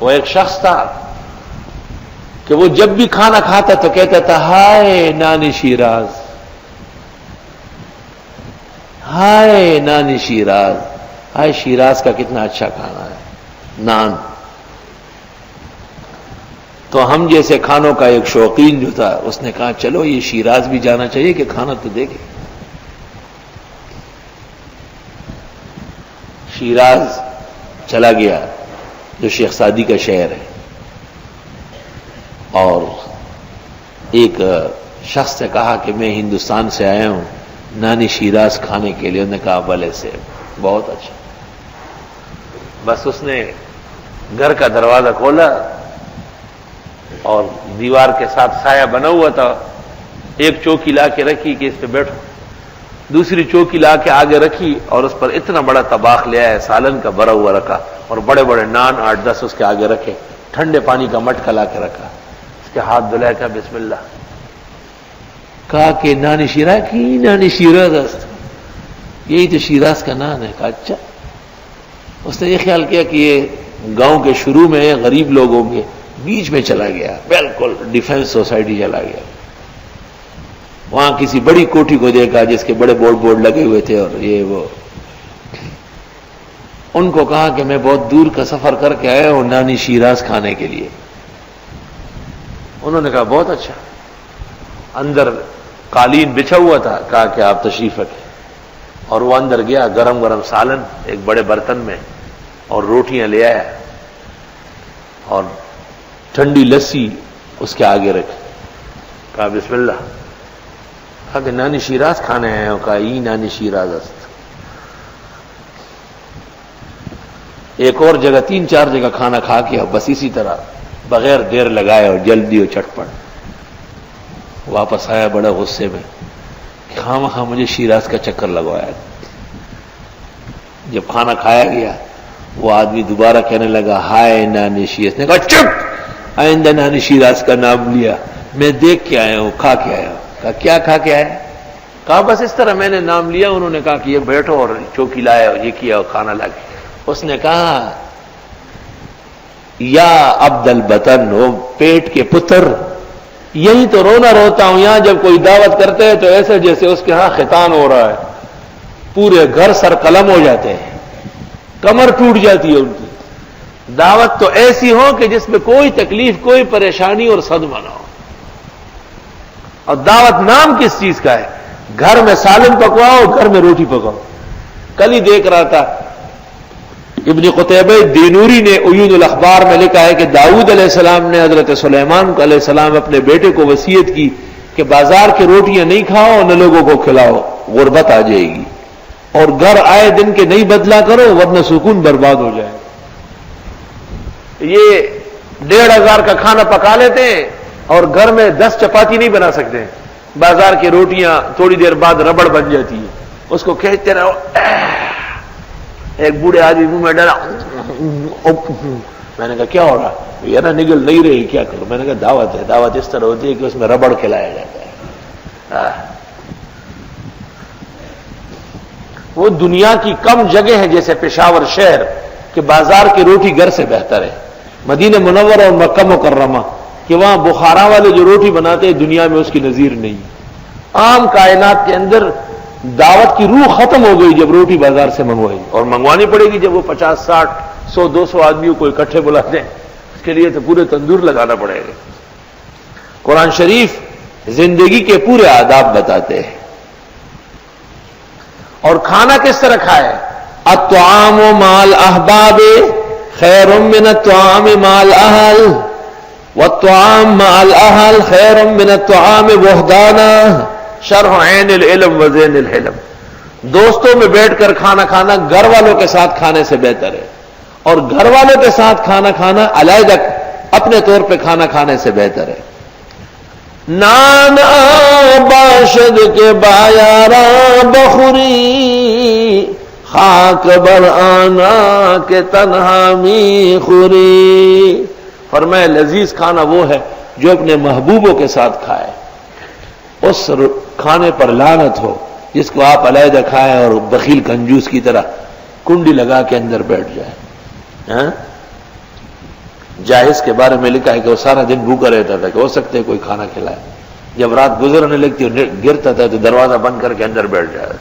وہ ایک شخص تھا کہ وہ جب بھی کھانا کھاتا تو کہتا تھا ہائے نانی شیراز، ہائے نانی شیراز، ہائے شیراز کا کتنا اچھا کھانا ہے، نان۔ تو ہم جیسے کھانوں کا ایک شوقین جو تھا اس نے کہا چلو یہ شیراز بھی جانا چاہیے کہ کھانا تو دیکھے۔ شیراز چلا گیا جو شیخ سعدی کا شہر ہے، اور ایک شخص نے کہا کہ میں ہندوستان سے آیا ہوں نانی شیراز کھانے کے لیے۔ انہوں نے کہا بھلے سے، بہت اچھا۔ بس اس نے گھر کا دروازہ کھولا اور دیوار کے ساتھ سایہ بنا ہوا تھا، ایک چوکی لا کے رکھی کہ اس پہ بیٹھو، دوسری چوکی لا کے آگے رکھی اور اس پر اتنا بڑا طباخ لے آیا سالن کا بھرا ہوا رکھا، اور بڑے بڑے نان 8-10 اس کے آگے رکھے، ٹھنڈے پانی کا مٹکا لا کے رکھا، اس کے ہاتھ دھلائے، کہا بسم اللہ، کہا کہ نانی شیراز کی نانی شیراز است، یہی تو شیراز کا نان ہے۔ کہا اچھا۔ اس نے یہ خیال کیا کہ یہ گاؤں کے شروع میں غریب لوگوں کے بیچ میں چلا گیا، بالکل ڈیفینس سوسائٹی چلا گیا، وہاں کسی بڑی کوٹھی کو دیکھا جس کے بڑے بورڈ لگے ہوئے تھے اور یہ وہ۔ ان کو کہا کہ میں بہت دور کا سفر کر کے آیا ہوں نانی شیراز کھانے کے لیے۔ انہوں نے کہا بہت اچھا۔ اندر قالین بچھا ہوا تھا، کہا کہ آپ تشریف رکھیں، اور وہ اندر گیا، گرم گرم سالن ایک بڑے برتن میں اور روٹیاں لے آیا اور ٹھنڈی لسی اس کے آگے رکھی، کہا بسم اللہ، کہا کہ نانی شیراز کھانے آئے ہو؟ کہا ای نانی شیراز است۔ ایک اور جگہ 3-4 جگہ کھانا کھا کے بس اسی طرح بغیر دیر لگائے اور جلدی اور چٹپٹ واپس آیا بڑا غصے میں، خواہ مجھے شیراز کا چکر لگوایا۔ جب کھانا کھایا گیا وہ آدمی دوبارہ کہنے لگا ہائے نانی شیراز۔ نے کہا چپ، آئندہ نانی شیراز کا نام لیا، میں دیکھ کے آیا ہوں، کھا کے آیا ہوں۔ کہا کیا کھا کے آیا؟ کہا بس اس طرح میں نے نام لیا، انہوں نے کہا کہ یہ بیٹھو اور چوکی لایا اور یہ کیا اور کھانا لا کے۔ اس نے کہا یا عبد البطن، وہ پیٹ کے پتر، یہی تو رونا روتا ہوں، یہاں جب کوئی دعوت کرتے ہیں تو ایسے جیسے اس کے ہاں ختان ہو رہا ہے، پورے گھر سر قلم ہو جاتے ہیں، کمر ٹوٹ جاتی ہے ان کی۔ دعوت تو ایسی ہو کہ جس میں کوئی تکلیف، کوئی پریشانی اور صدمہ نہ ہو۔ اور دعوت نام کس چیز کا ہے؟ گھر میں سالن پکواؤ، گھر میں روٹی پکاؤ۔ کل ہی دیکھ رہا تھا ابن قتیبہ دینوری نے عیون الاخبار میں لکھا ہے کہ داؤد علیہ السلام نے حضرت سلیمان علیہ السلام اپنے بیٹے کو وصیت کی کہ بازار کی روٹیاں نہیں کھاؤ، نہ لوگوں کو کھلاؤ، غربت آ جائے گی، اور گھر آئے دن کے نہیں بدلا کرو ورنہ سکون برباد ہو جائے۔ یہ 1500 کا کھانا پکا لیتے ہیں اور گھر میں 10 چپاتی نہیں بنا سکتے، بازار کی روٹیاں تھوڑی دیر بعد ربڑ بن جاتی ہے، اس کو کھینچتے رہو۔ ایک بوڑھے آدمی منہ میں ڈالا، میں نے کہا کیا ہو رہا؟ یہ نا نگل نہیں رہی، کیا کروں؟ میں نے کہا دعوت ہے، دعوت اس طرح ہوتی ہے کہ اس میں ربڑ کھلایا جاتا ہے۔ وہ دنیا کی کم جگہ ہے جیسے پشاور شہر کہ بازار کی روٹی گھر سے بہتر ہے۔ مدینہ منورہ اور مکہ مکرمہ کہ وہاں بخارا والے جو روٹی بناتے ہیں دنیا میں اس کی نظیر نہیں۔ عام کائنات کے اندر دعوت کی روح ختم ہو گئی جب روٹی بازار سے منگوائی، اور منگوانی پڑے گی جب وہ 50 60 100 200 آدمیوں کو اکٹھے بلاتے ہیں، اس کے لیے تو پورے تندور لگانا پڑے گا۔ قرآن شریف زندگی کے پورے آداب بتاتے ہیں۔ اور کھانا کس طرح کھائے؟ الطعام مع الاحباب خیر من الطعام مع الاہل، والطعام مع الاہل خیر من الطعام وحدانا، شرح عین العلم و زین الحلم۔ دوستوں میں بیٹھ کر کھانا کھانا گھر والوں کے ساتھ کھانے سے بہتر ہے، اور گھر والوں کے ساتھ کھانا کھانا علیحدہ اپنے طور پہ کھانا کھانے سے بہتر ہے۔ نانا باشد کے بایارا بخوری، خاک بر آنا کے تنہا می خوری۔ فرمایا لذیذ کھانا وہ ہے جو اپنے محبوبوں کے ساتھ کھائے، اس کھانے پر لعنت ہو جس کو آپ علیحدہ کھائیں اور بخیل کنجوس کی طرح کنڈی لگا کے اندر بیٹھ جائے۔ جاہز کے بارے میں لکھا ہے کہ وہ سارا دن بھوکا رہتا تھا کہ ہو سکتا ہے کوئی کھانا کھلائے. جب رات گزرنے لگتی گرتا تھا تو دروازہ بند کر کے اندر بیٹھ جاتا.